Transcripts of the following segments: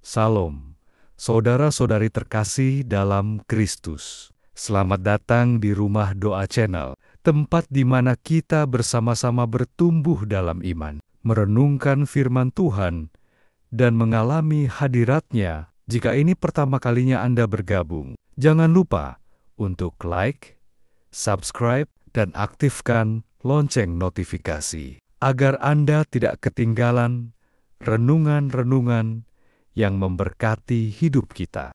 Salam, saudara-saudari terkasih dalam Kristus. Selamat datang di Rumah Doa Channel, tempat di mana kita bersama-sama bertumbuh dalam iman, merenungkan firman Tuhan, dan mengalami hadirat-Nya. Jika ini pertama kalinya Anda bergabung, jangan lupa untuk like, subscribe, dan aktifkan lonceng notifikasi, agar Anda tidak ketinggalan renungan-renungan yang memberkati hidup kita.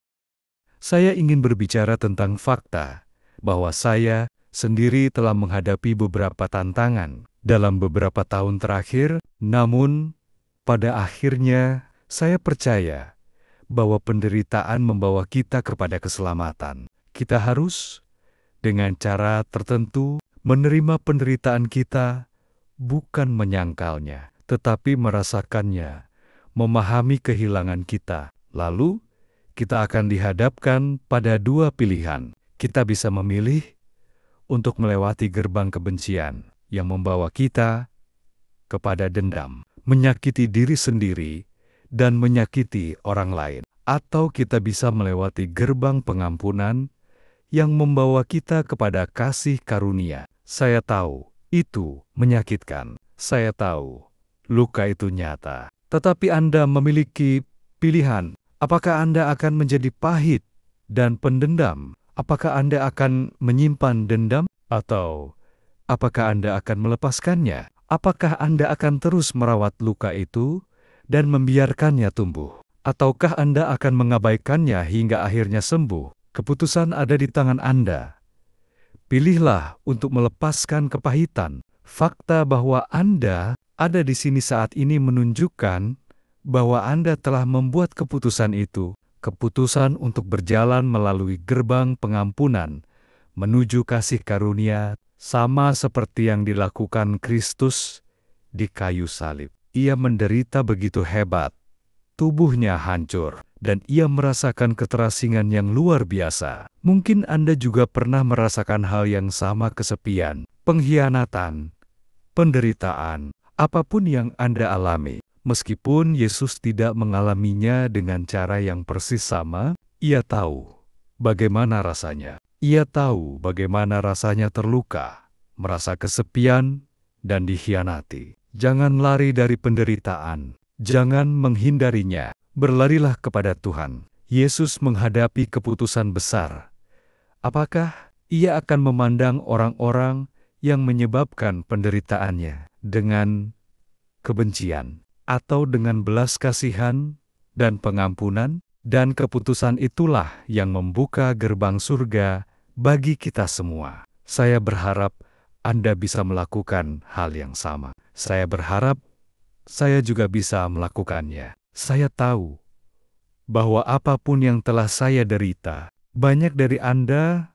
Saya ingin berbicara tentang fakta bahwa saya sendiri telah menghadapi beberapa tantangan dalam beberapa tahun terakhir, namun pada akhirnya saya percaya bahwa penderitaan membawa kita kepada keselamatan. Kita harus, dengan cara tertentu, menerima penderitaan kita, bukan menyangkalnya, tetapi merasakannya, memahami kehilangan kita. Lalu, kita akan dihadapkan pada dua pilihan. Kita bisa memilih untuk melewati gerbang kebencian yang membawa kita kepada dendam, menyakiti diri sendiri, dan menyakiti orang lain. Atau kita bisa melewati gerbang pengampunan yang membawa kita kepada kasih karunia. Saya tahu itu menyakitkan. Saya tahu luka itu nyata. Tetapi Anda memiliki pilihan. Apakah Anda akan menjadi pahit dan pendendam? Apakah Anda akan menyimpan dendam? Atau apakah Anda akan melepaskannya? Apakah Anda akan terus merawat luka itu dan membiarkannya tumbuh? Ataukah Anda akan mengabaikannya hingga akhirnya sembuh? Keputusan ada di tangan Anda. Pilihlah untuk melepaskan kepahitan. Fakta bahwa Anda ada di sini saat ini menunjukkan bahwa Anda telah membuat keputusan itu, keputusan untuk berjalan melalui gerbang pengampunan, menuju kasih karunia, sama seperti yang dilakukan Kristus di kayu salib. Ia menderita begitu hebat, tubuhnya hancur, dan ia merasakan keterasingan yang luar biasa. Mungkin Anda juga pernah merasakan hal yang sama, kesepian, pengkhianatan, penderitaan, apapun yang Anda alami. Meskipun Yesus tidak mengalaminya dengan cara yang persis sama, Ia tahu bagaimana rasanya. Ia tahu bagaimana rasanya terluka, merasa kesepian, dan dikhianati. Jangan lari dari penderitaan. Jangan menghindarinya. Berlarilah kepada Tuhan. Yesus menghadapi keputusan besar. Apakah Ia akan memandang orang-orang yang menyebabkan penderitaannya dengan kebencian, atau dengan belas kasihan dan pengampunan? Dan keputusan itulah yang membuka gerbang surga bagi kita semua. Saya berharap Anda bisa melakukan hal yang sama. Saya berharap saya juga bisa melakukannya. Saya tahu bahwa apapun yang telah saya derita, banyak dari Anda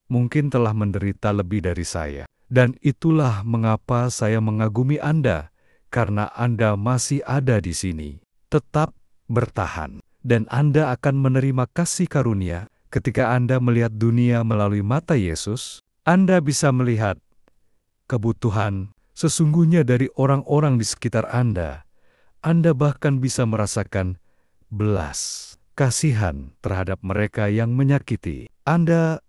mungkin telah menderita lebih dari saya. Dan itulah mengapa saya mengagumi Anda, karena Anda masih ada di sini. Tetap bertahan, dan Anda akan menerima kasih karunia. Ketika Anda melihat dunia melalui mata Yesus, Anda bisa melihat kebutuhan sesungguhnya dari orang-orang di sekitar Anda. Anda bahkan bisa merasakan belas kasihan terhadap mereka yang menyakiti Anda.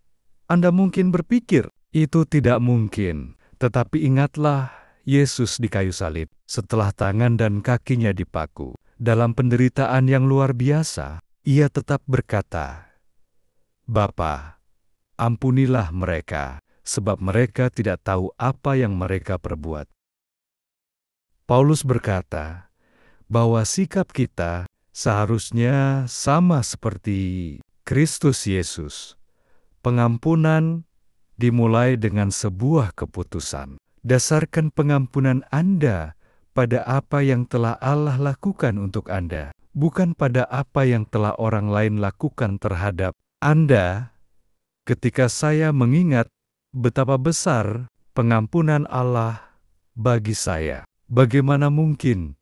Anda mungkin berpikir, itu tidak mungkin. Tetapi ingatlah Yesus di kayu salib, setelah tangan dan kakinya dipaku. Dalam penderitaan yang luar biasa, Ia tetap berkata, "Bapa, ampunilah mereka, sebab mereka tidak tahu apa yang mereka perbuat." Paulus berkata bahwa sikap kita seharusnya sama seperti Kristus Yesus. Pengampunan dimulai dengan sebuah keputusan. Dasarkan pengampunan Anda pada apa yang telah Allah lakukan untuk Anda, bukan pada apa yang telah orang lain lakukan terhadap Anda. Ketika saya mengingat betapa besar pengampunan Allah bagi saya, bagaimana mungkin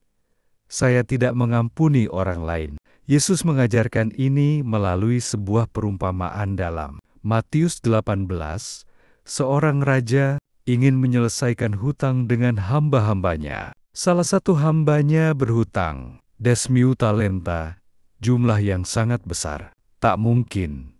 saya tidak mengampuni orang lain? Yesus mengajarkan ini melalui sebuah perumpamaan dalam Matius 18. Seorang raja ingin menyelesaikan hutang dengan hamba-hambanya. Salah satu hambanya berhutang 10.000 talenta jumlah yang sangat besar, tak mungkin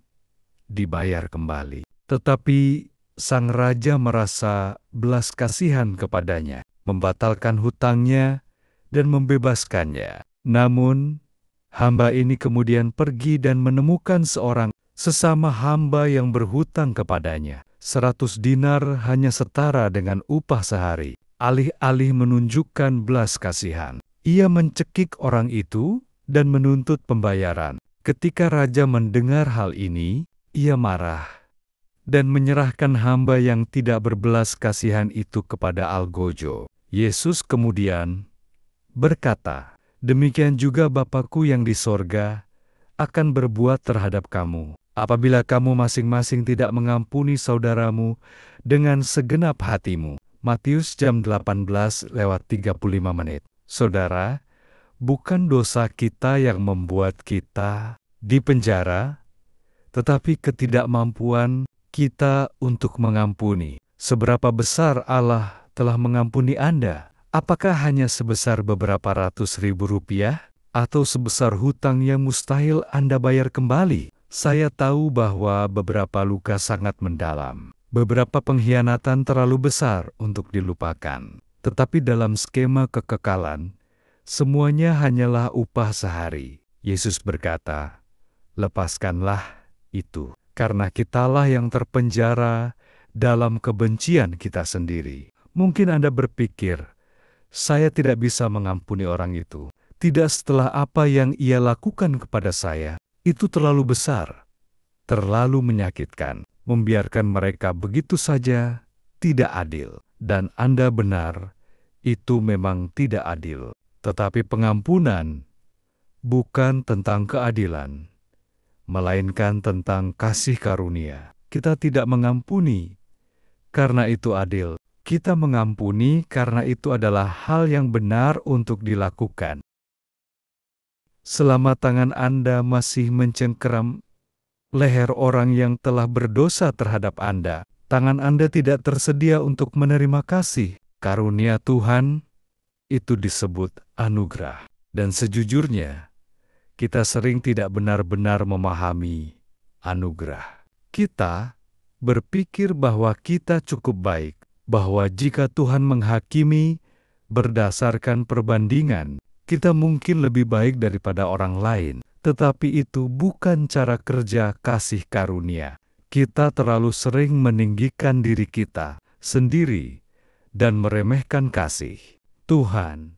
dibayar kembali. Tetapi sang raja merasa belas kasihan kepadanya, membatalkan hutangnya dan membebaskannya. Namun, hamba ini kemudian pergi dan menemukan seorang sesama hamba yang berhutang kepadanya. 100 dinar hanya setara dengan upah sehari. Alih-alih menunjukkan belas kasihan, ia mencekik orang itu dan menuntut pembayaran. Ketika raja mendengar hal ini, ia marah dan menyerahkan hamba yang tidak berbelas kasihan itu kepada algojo. Yesus kemudian berkata, "Demikian juga Bapa-Ku yang di sorga akan berbuat terhadap kamu, apabila kamu masing-masing tidak mengampuni saudaramu dengan segenap hatimu." Matius jam 18:35. Saudara, bukan dosa kita yang membuat kita dipenjara, tetapi ketidakmampuan kita untuk mengampuni. Seberapa besar Allah telah mengampuni Anda? Apakah hanya sebesar beberapa ratus ribu rupiah? Atau sebesar hutang yang mustahil Anda bayar kembali? Saya tahu bahwa beberapa luka sangat mendalam. Beberapa pengkhianatan terlalu besar untuk dilupakan. Tetapi dalam skema kekekalan, semuanya hanyalah upah sehari. Yesus berkata, "Lepaskanlah itu, karena kitalah yang terpenjara dalam kebencian kita sendiri." Mungkin Anda berpikir, saya tidak bisa mengampuni orang itu. Tidak setelah apa yang ia lakukan kepada saya. Itu terlalu besar, terlalu menyakitkan. Membiarkan mereka begitu saja tidak adil. Dan Anda benar, itu memang tidak adil. Tetapi pengampunan bukan tentang keadilan, melainkan tentang kasih karunia. Kita tidak mengampuni karena itu adil. Kita mengampuni karena itu adalah hal yang benar untuk dilakukan. Selama tangan Anda masih mencengkeram leher orang yang telah berdosa terhadap Anda, tangan Anda tidak tersedia untuk menerima kasih. Karunia Tuhan itu disebut anugerah. Dan sejujurnya, kita sering tidak benar-benar memahami anugerah. Kita berpikir bahwa kita cukup baik, bahwa jika Tuhan menghakimi berdasarkan perbandingan, kita mungkin lebih baik daripada orang lain. Tetapi itu bukan cara kerja kasih karunia. Kita terlalu sering meninggikan diri kita sendiri dan meremehkan kasih Tuhan.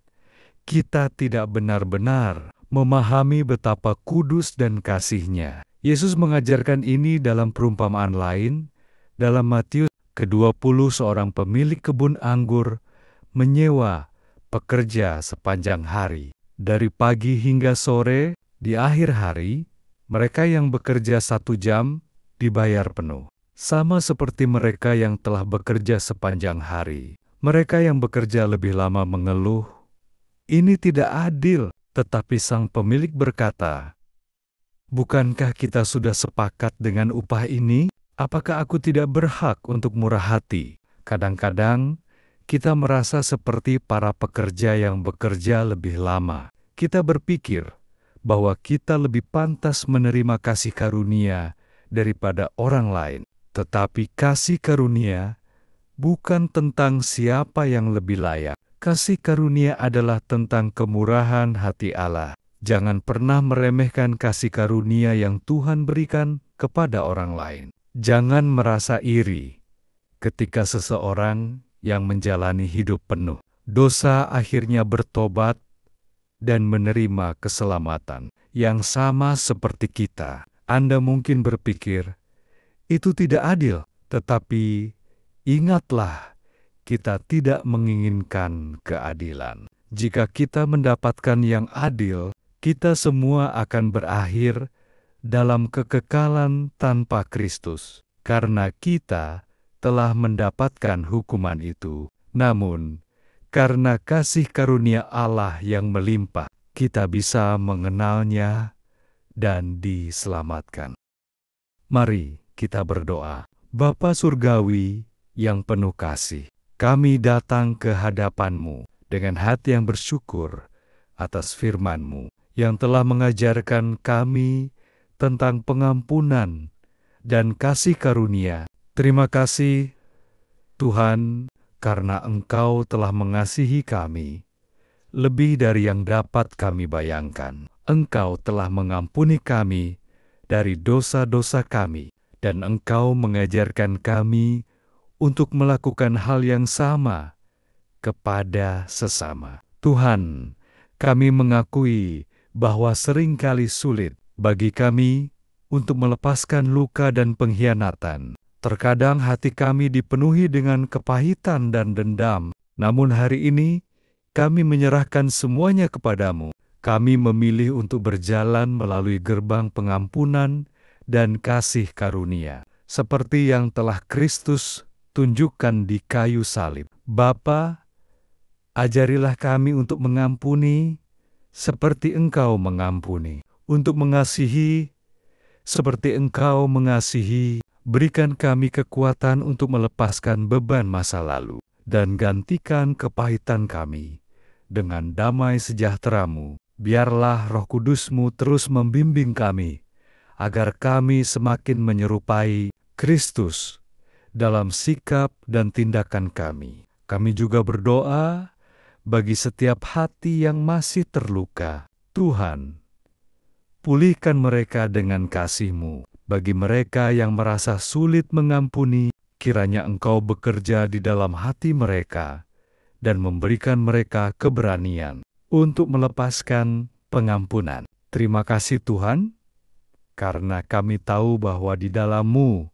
Kita tidak benar-benar memahami betapa kudus dan kasih-Nya. Yesus mengajarkan ini dalam perumpamaan lain. Dalam Matius ke-20, seorang pemilik kebun anggur menyewa pekerja sepanjang hari. Dari pagi hingga sore, di akhir hari, mereka yang bekerja 1 jam dibayar penuh. Sama seperti mereka yang telah bekerja sepanjang hari. Mereka yang bekerja lebih lama mengeluh, "Ini tidak adil." Tetapi sang pemilik berkata, "Bukankah kita sudah sepakat dengan upah ini? Apakah aku tidak berhak untuk murah hati?" Kadang-kadang, kita merasa seperti para pekerja yang bekerja lebih lama. Kita berpikir bahwa kita lebih pantas menerima kasih karunia daripada orang lain. Tetapi kasih karunia bukan tentang siapa yang lebih layak. Kasih karunia adalah tentang kemurahan hati Allah. Jangan pernah meremehkan kasih karunia yang Tuhan berikan kepada orang lain. Jangan merasa iri ketika seseorang yang menjalani hidup penuh dosa akhirnya bertobat dan menerima keselamatan yang sama seperti kita. Anda mungkin berpikir, itu tidak adil, tetapi ingatlah, kita tidak menginginkan keadilan. Jika kita mendapatkan yang adil, kita semua akan berakhir dalam kekekalan tanpa Kristus, karena kita telah mendapatkan hukuman itu. Namun, karena kasih karunia Allah yang melimpah, kita bisa mengenalnya dan diselamatkan. Mari kita berdoa. Bapa Surgawi yang penuh kasih, kami datang ke hadapan-Mu dengan hati yang bersyukur atas firman-Mu yang telah mengajarkan kami tentang pengampunan dan kasih karunia. Terima kasih, Tuhan, karena Engkau telah mengasihi kami lebih dari yang dapat kami bayangkan. Engkau telah mengampuni kami dari dosa-dosa kami, dan Engkau mengajarkan kami untuk melakukan hal yang sama kepada sesama. Tuhan, kami mengakui bahwa seringkali sulit bagi kami untuk melepaskan luka dan pengkhianatan. Terkadang hati kami dipenuhi dengan kepahitan dan dendam, namun hari ini kami menyerahkan semuanya kepadamu. Kami memilih untuk berjalan melalui gerbang pengampunan dan kasih karunia, seperti yang telah Kristus tunjukkan di kayu salib. Bapa, ajarilah kami untuk mengampuni seperti Engkau mengampuni, untuk mengasihi seperti Engkau mengasihi. Berikan kami kekuatan untuk melepaskan beban masa lalu, dan gantikan kepahitan kami dengan damai sejahtera-Mu. Biarlah Roh Kudus-Mu terus membimbing kami, agar kami semakin menyerupai Kristus dalam sikap dan tindakan kami. Kami juga berdoa bagi setiap hati yang masih terluka. Tuhan, pulihkan mereka dengan kasih-Mu. Bagi mereka yang merasa sulit mengampuni, kiranya Engkau bekerja di dalam hati mereka dan memberikan mereka keberanian untuk melepaskan pengampunan. Terima kasih Tuhan, karena kami tahu bahwa di dalam-Mu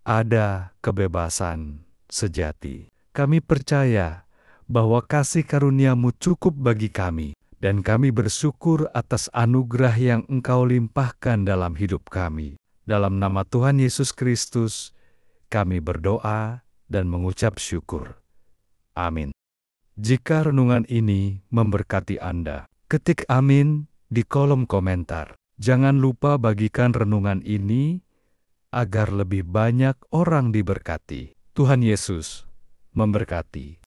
ada kebebasan sejati. Kami percaya bahwa kasih karunia-Mu cukup bagi kami, dan kami bersyukur atas anugerah yang Engkau limpahkan dalam hidup kami. Dalam nama Tuhan Yesus Kristus, kami berdoa dan mengucap syukur. Amin. Jika renungan ini memberkati Anda, ketik amin di kolom komentar. Jangan lupa bagikan renungan ini agar lebih banyak orang diberkati. Tuhan Yesus memberkati.